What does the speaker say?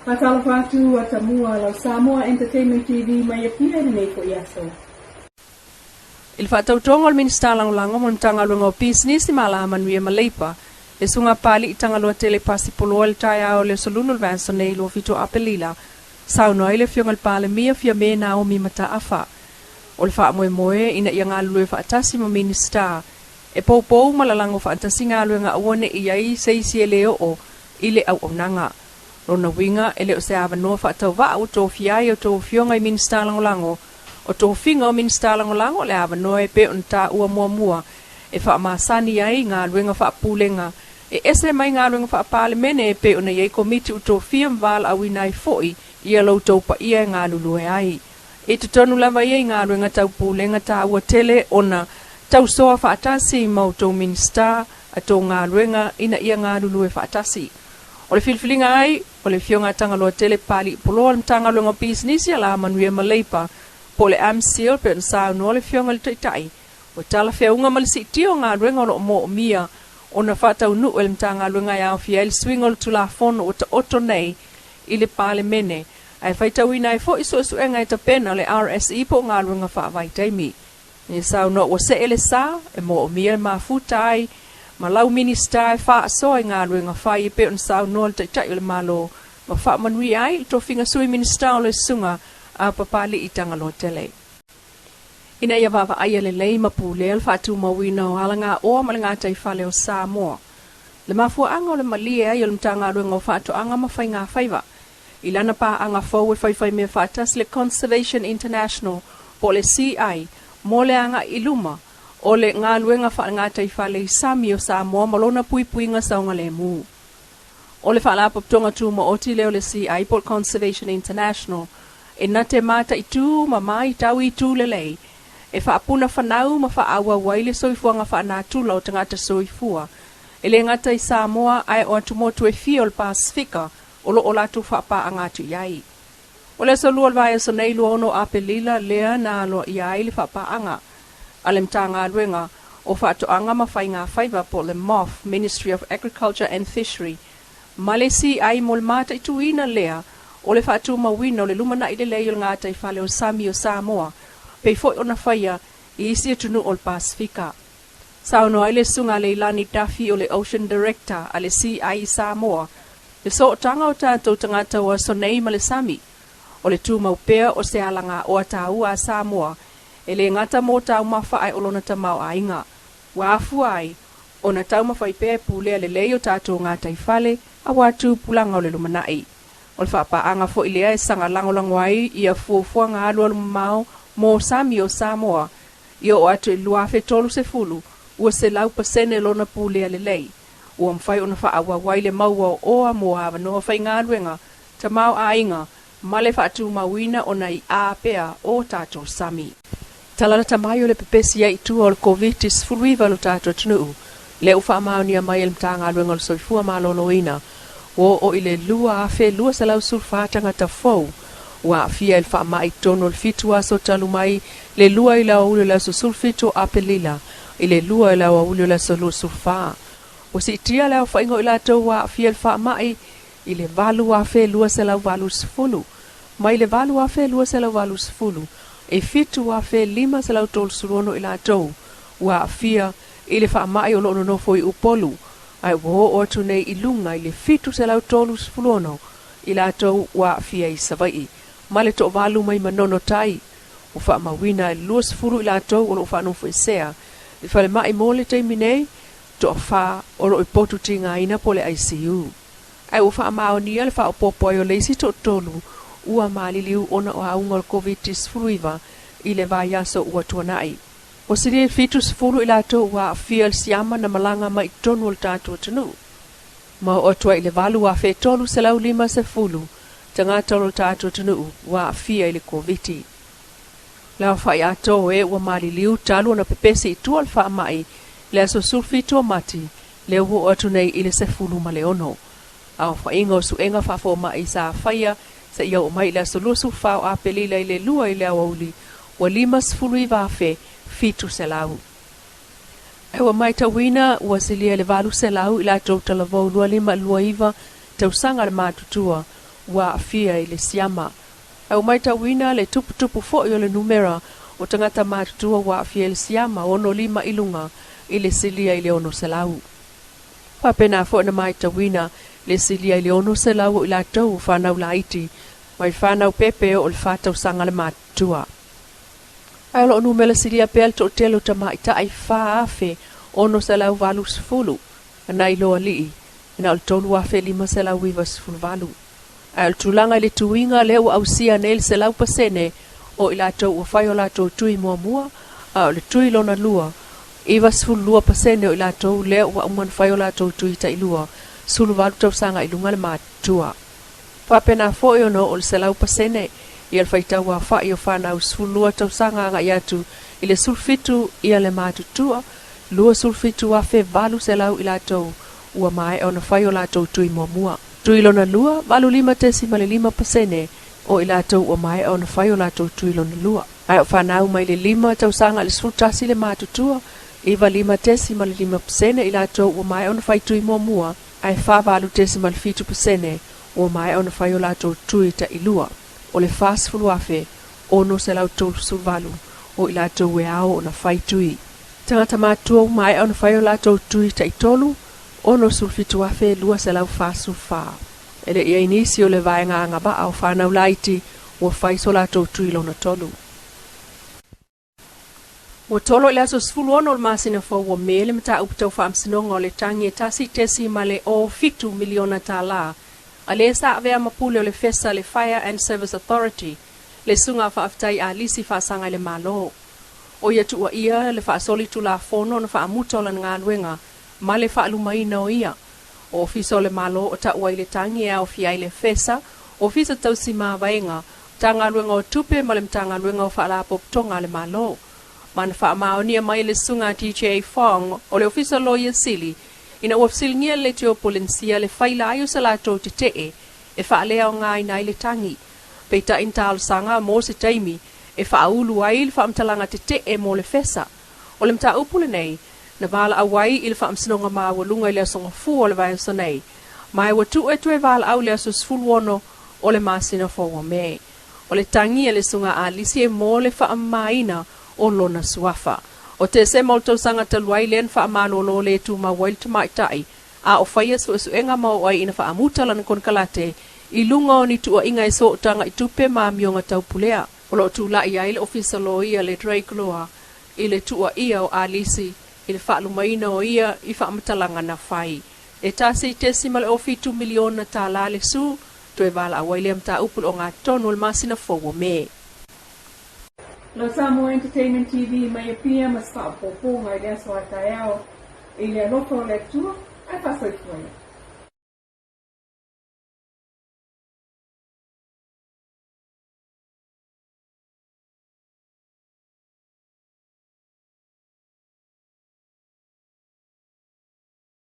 Atala whātu atamua lau Samoa Entertainment TV mai apia nei ko iaso. Il whātautonga o minista langolango mo tangalunga o business ni malaman wia maleipa. E sunga pali itangalua telepasi poloa le tai ao le solunul vanso nei lo fito apelila. Sauno ile fiongal pale mia fia me na o mi mata afa. O le wha moe ina ia ngā lue whaatasi mo minista. E pou malalango whaatasi ngā lue ngā awane iai seisi e leo o ile au nanga. Rona winga ele o se ava noa whaatau wa o tō fiai o tō fionga i minista langolango. O tō finga o minista langolango le ava noa e pe on tā ua mua. E wha maasani ai ngā lue ngā whaapulenga. E ese mai ngā runga whaapale mene e pe ona iei komiti u tō whiam wala au inai foi ia lau tau pa ia ngā lulue ai. E te tonu lava iei ngā runga tau pūlenga tā ua tele ona tau soa whaatasi mau tō minsta a tō ngā runga ina ia ngā lulue whaatasi. O le filfilinga ai, o le fionga tangaloa tele pali poloa le tangaloa business ia la manuia maleipa po le amsil pe nsao no le fionga le taitai. O tala whiaunga malisi tio ngā runga o mo mia ona whatau nu el mtanga luenga ia fiel swingol tu la fono o ta oto nei i le pale mene. Ai whaitau ina e fo iso enga e ta pena le RSE po ngā luenga wha vai taimi. Ni sao no o se ele sa e mo o mia ma futai ma lau minista e wha asoa ngā luenga whai e pe on sao no le taitai le malo ma wha manui ai to finga sui minista o le sunga a papali i tangalo tele. Ina ia wawa aia le lei mapule al whātu mawina o ala ngā oa ma le ngā taifale o Samoa. Le mafua anga o le malia ai o le mtanga ruenga o whātu anga mawhai ngā whaiva. I lana pā anga fau e whaiwhai mea whātas le Conservation International po le CI mo le anga iluma o le ngā luenga wha ngā taifale i Sami o Samoa malona puipuinga saunga le mū. O le whalapa ptonga tū ma oti leo le CI po le Conservation International e nate mata i tū ma mai tau i tū le lei. E whaapuna whanau ma whaaua waile soifua ngā whanā tula o tangata soifua. E le ngata i Samoa ai o atumotu e fia o le Pasifika o lo o latu whaapa angatu iai. O le so lua vai so nei lua ono apelila lea na lo iai le whaapa anga. Ale mtanga luenga o whaato anga ma whai ngā whaiva po le MOF, Ministry of Agriculture and Fishery. Malesi ai mol mata i tuina lea o le whaatu mawina o le lumana i le leo ngata i whale o Sami o Samoa. Pei foi ona whaia i isi atunu o le Pasifika. Sauno ai le sunga le Ilani Duffy o le Ocean Director a le CI Samoa. Le so tanga o tātou tangata o sonei ma le Sami. O le tū maupea o se alanga o ataua a Samoa. E le ngata mō tau mawha ai olona tamau a inga. Wafu ai, o na tau mawhai pēr pūlea le leo tātou ngā taifale a watu pulanga o le lumanai. O le whapa anga fo ilea e sanga langolango ai i a fuafua ngā alua lumamau mo Sami o Samoa, ia o atu e luafe tolu se fulu, ua se lau pasene lona pūlea le lei. Ua mwhai ona wha awa waile maua o oa mo hawa noa whai ngā ruenga, ta mau a inga, male whaatu mawina ona i āpea o tātou Sami. Talana tamai o le pepesi ia i tua o le COVID-19 furuiva lo tātou tunuu, le uwha maonia mai el mta ngā ruenga lo soifua malono ina, o ile lua afe lua se lau sulfatanga ta fau, wa fia el fa mai tono le fitu aso talu mai le lua ila ulu la susul fitu apelila ile lua ila ulu la sulu sulfa o si tia la fa ingo ila to wa fia el fa mai ile valu wa fe lua se la valu sfulu mai le valu wa fe lua se la valu sfulu e fitu wa fe lima se la tol surono ila to wa fia ile fa mai o no foi upolu ai wo o tu nei ilunga ile fitu se la tol sfulono ila to wa fia isavai male to valu mai manono tai o fa mawina luas furu ila to o fa no fsea e fa le mai mole te mine to fa o ro potu tinga ina pole ICU ai o fa ma oni al fa o popo yo le si to tolu ua mali liu ona o aunga COVID-19 furuiva ile va yaso ua tuanai o siri fitus furu ila to wa fiel siama na malanga mai tonu tatu tunu ma o to ile valu wa fe tolu se lau lima se fulu tanga tolo tātou tunu wa fia ili COVID. Lau whai ato e wa mali liu talu na pepesi i tual wha mai le aso sulfito mati le uho atu nei ili se fulu ma leono. Au wha ingo su enga whafo mai sa whaia sa iau mai le aso lusu whao a pelila ile lua ile awauli wa lima sfulu i wafe fitu se lau. Ewa mai tawina wa silia le valu se lau ila tau talavau lua lima lua iwa tau sanga le matutua wa fia i le siama. Au mai tauina le tupu fo i le numera o tangata mātutua wa fia i le siama ono 5 ilunga i le silia i le ono selau. Whapena fo na mai tauina le silia i le ono selau i la tau whanau la iti, mai whanau pepe o le whatau sanga le mātutua. Ai lo numela silia pel to telo tama ita ai whaafe ono selau valu sifulu, anai loa lii, ina o tolu afe 5 selau iwa sifulu valu. Ai tulanga le tuinga leo au sia nel selau pasene o ila tau o whai o la tau tui mua, o le tui lona lua, iwa sifulu lua pasene o ila tau leo wa uman whai o la tau tui ta ilua, sulu valu tau sanga ilunga le mātua. Whapena fo ono o le selau pasene, ia le whaitau a whai o whanau sifulu lua tau sanga anga iatu, ile sulfitu ia le mātutua, lua sulfitu a fe valu selau ila tau, ua mai o na whai o la tau tui mua. Tui lona lua, valu 5.5% o ila tau o mai o na whai o la tau tui lona lua. Ai o whanau mai le 5 tau sanga le sultasi le mātutua, iwa 5.5% ila tau o mai o na whai tui mua, ai whavalu 5.5% o mai o na whai o la tau tui ta ilua. O le whasfulu afe, ono se lau tau sulvalu, o ila tau e ao o na whai tui. Tangata mātua o mai o na whai o la tau tui ta itolu, ono sulfitu afe lua se lau fasu fa. Ele ia inisi o le vaenga anga ba au whanau laiti o whai so la tau tui lona tolu. Wa tolo ila so sfulu ono o masina fo wa mele mta uptau fa amsinonga o le tangi e tasi tesi male o fitu miliona ta la. Ale sa avea mapule o le fesa le Fire and Service Authority, le sunga fa aftai a lisi fa sanga le malo. O ia tu ia le fa soli tu la fono na fa amuta o la ngā luenga, ma le fa alumaina o ia. O ofisa o le malo o ta ua ile tangi e au fia ile fesa, ofisa tausi maa vaenga, ta ngā luenga o tupe ma le mta ngā luenga o fa la poptonga le malo. Man fa maonia mai le sunga TJ Fong o le ofisa lawyer sili, ina uafsilingia le teo polensia le whaila ayo sa lato te tee, e whaalea o ngā ina le tangi. Peita intal sanga mo se taimi, e whaulu ai le whaamtalanga te tee mo le fesa. O le mta upule nei, na vala awai il whaamsinonga maa walunga ile asonga fu o le vai so nei. Mai watu e tue vala au le aso sfuluono o le masina fo me. O le tangi e le sunga a lisi e mo le whaamaina o lona suafa. O te se molto sanga taluai len wha amano lo le tu ma wail te maitai, a o whaia su enga mau ai ina wha amutala na kon kalate, i lunga o ni tua inga i so tanga i tupe ma mionga tau pulea. O lo tu la ia ile ofisa lo ia le Drake loa, i le tua ia o alisi, i le wha lumaina o ia i wha amatalanga na whai. E tasi tesi ma le ofi 2 miliona ta la le su, tu e wala awai le amta upul o ngā tonu le masina fogo me. Lo Samoa Entertainment TV mai pia mas fa popo ngai le so atao ile lo ko le tu ai fa so